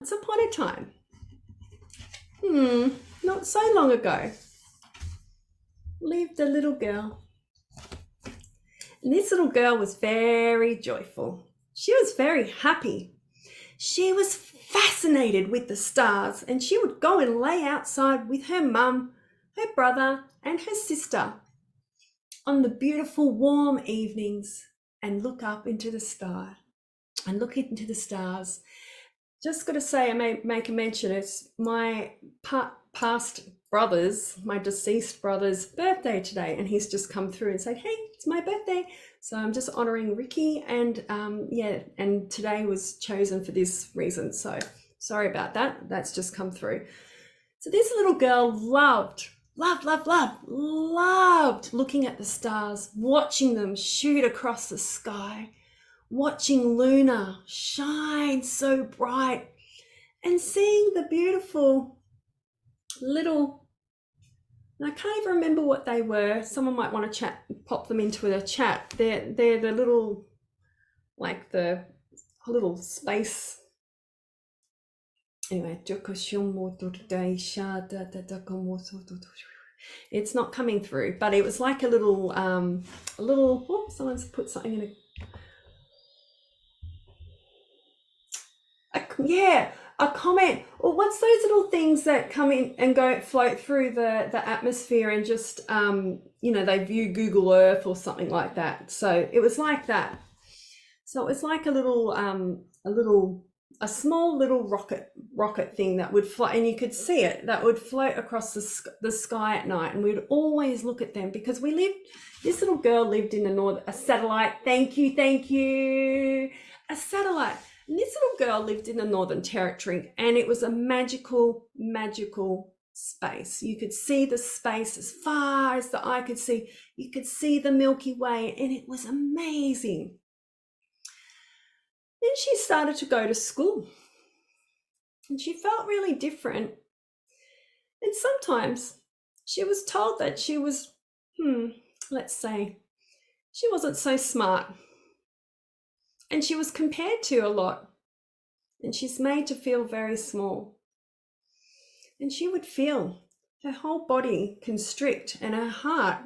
Once upon a time, not so long ago, lived a little girl. And this little girl was very joyful. She was very happy. She was fascinated with the stars, and she would go and lay outside with her mum, her brother, and her sister on the beautiful warm evenings and look up into the sky and look into the stars. Just got to say, I may make a mention, it's my past brother's, my deceased brother's birthday today, and he's just come through and said, hey, it's my birthday. So I'm just honoring Ricky, and yeah, and today was chosen for this reason. So sorry about that. That's just come through. So this little girl loved looking at the stars, watching them shoot across the sky, watching Luna shine so bright, and seeing the beautiful little, I can't even remember what they were. Someone might want to chat, pop them into a chat. They're the little, like the little space. Anyway, it's not coming through, but it was like a little, oh, someone's put something in a comment. Or what's those little things that come in and go float through the atmosphere and just they view Google Earth or something like that. So it was like that. So it was like a small little rocket thing that would fly, and you could see it, that would float across the sky at night, and we'd always look at them because this little girl lived in a satellite. Thank you. A satellite. And this little girl lived in the Northern Territory, and it was a magical space. You could see the space as far as the eye could see. You could see the Milky Way, and it was amazing. Then she started to go to school, and she felt really different. And sometimes she was told that she was, let's say, she wasn't so smart. And she was compared to a lot. And she's made to feel very small. And she would feel her whole body constrict and her heart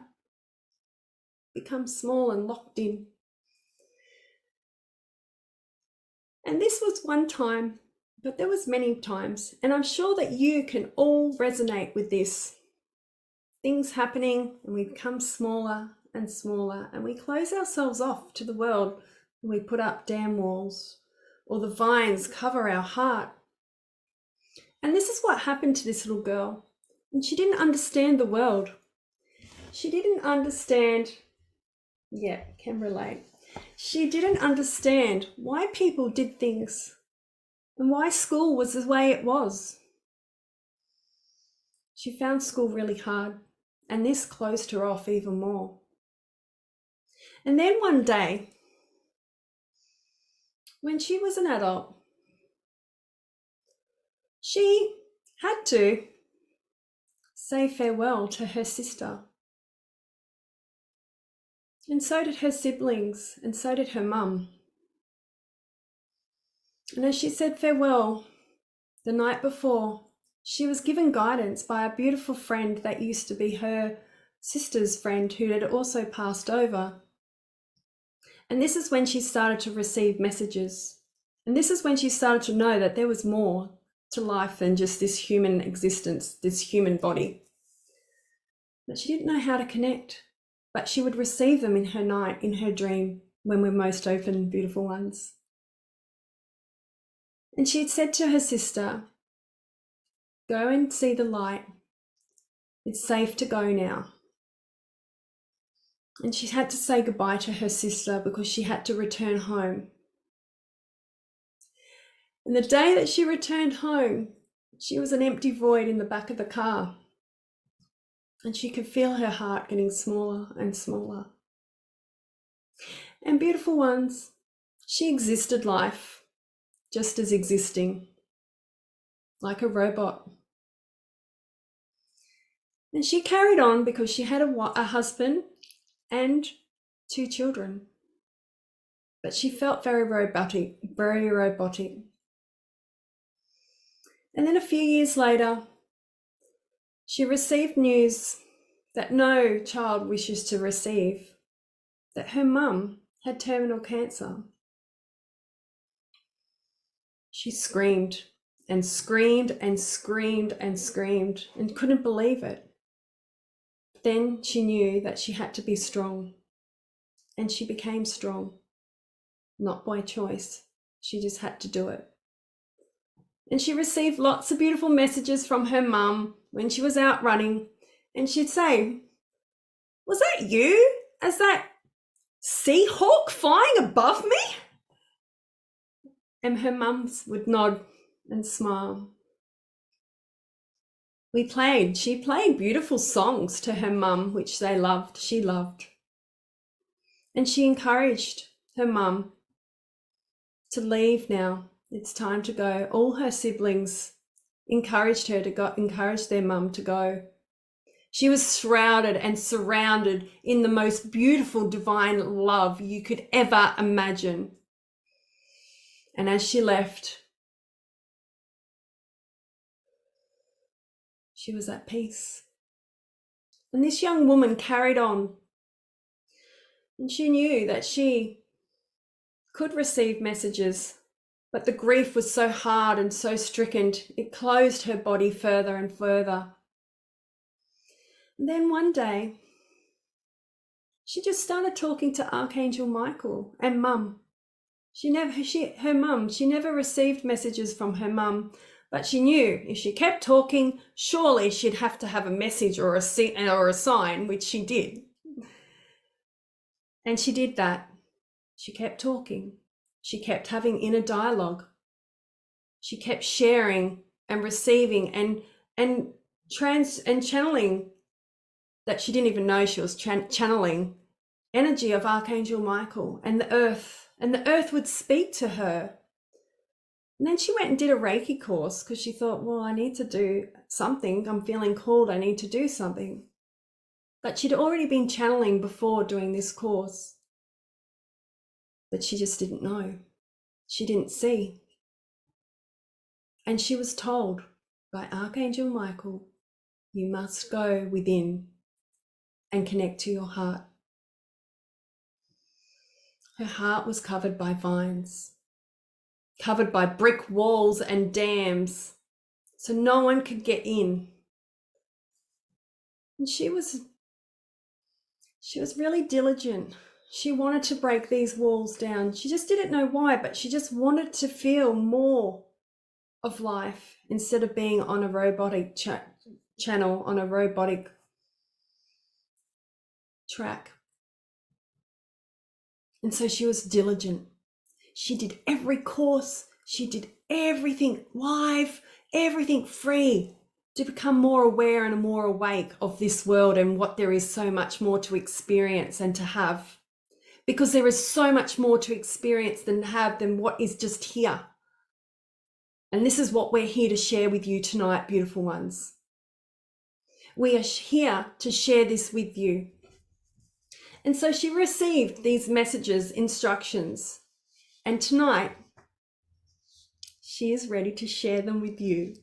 become small and locked in. And this was one time, but there was many times. And I'm sure that you can all resonate with this. Things happening, and we become smaller and smaller, and we close ourselves off to the world, and we put up dam walls, or the vines cover our heart. And this is what happened to this little girl. And she didn't understand the world. She didn't understand, can relate. She didn't understand why people did things and why school was the way it was. She found school really hard, and this closed her off even more. And then one day, when she was an adult, she had to say farewell to her sister. And so did her siblings, and so did her mum. And as she said farewell, the night before, she was given guidance by a beautiful friend that used to be her sister's friend who had also passed over. And this is when she started to receive messages. And this is when she started to know that there was more to life than just this human existence, this human body. But she didn't know how to connect. But she would receive them in her night, in her dream, when we're most open, beautiful ones. And she had said to her sister, go and see the light. It's safe to go now. And she had to say goodbye to her sister because she had to return home. And the day that she returned home, she was an empty void in the back of the car. And she could feel her heart getting smaller and smaller. And beautiful ones, she existed life just as existing, like a robot. And she carried on because she had a husband and 2 children. But she felt very robotic. And then a few years later, she received news that no child wishes to receive, that her mum had terminal cancer. She screamed and screamed and screamed and screamed and couldn't believe it. Then she knew that she had to be strong, and she became strong, not by choice. She just had to do it. And she received lots of beautiful messages from her mum when she was out running, and she'd say, "Was that you? As that sea hawk flying above me?" And her mums would nod and smile. She played beautiful songs to her mum, which she loved. And she encouraged her mum to leave now. It's time to go. All her siblings encouraged their mum to go. She was shrouded and surrounded in the most beautiful divine love you could ever imagine. And as she left, she was at peace. And this young woman carried on. And she knew that she could receive messages, but the grief was so hard and so stricken, it closed her body further and further. And then one day, she just started talking to Archangel Michael and Mum. She never received messages from her mum, but she knew if she kept talking, surely she'd have to have a message or a sign, which she did. And she did that. She kept talking. She kept having inner dialogue. She kept sharing and receiving and channeling that she didn't even know she was channeling energy of Archangel Michael and the earth would speak to her. And then she went and did a Reiki course because she thought, well, I need to do something. I'm feeling called. I need to do something. But she'd already been channeling before doing this course. But she just didn't know. She didn't see. And she was told by Archangel Michael, you must go within and connect to your heart. Her heart was covered by vines, covered by brick walls and dams, so no one could get in. And she was really diligent. She wanted to break these walls down. She just didn't know why, but she just wanted to feel more of life instead of being on a robotic channel, on a robotic track. And so she was diligent. She did every course. She did everything live, everything free to become more aware and more awake of this world and what there is so much more to experience and to have. Because there is so much more to experience than what is just here. And this is what we're here to share with you tonight, beautiful ones. We are here to share this with you. And so she received these messages, instructions, and tonight she is ready to share them with you.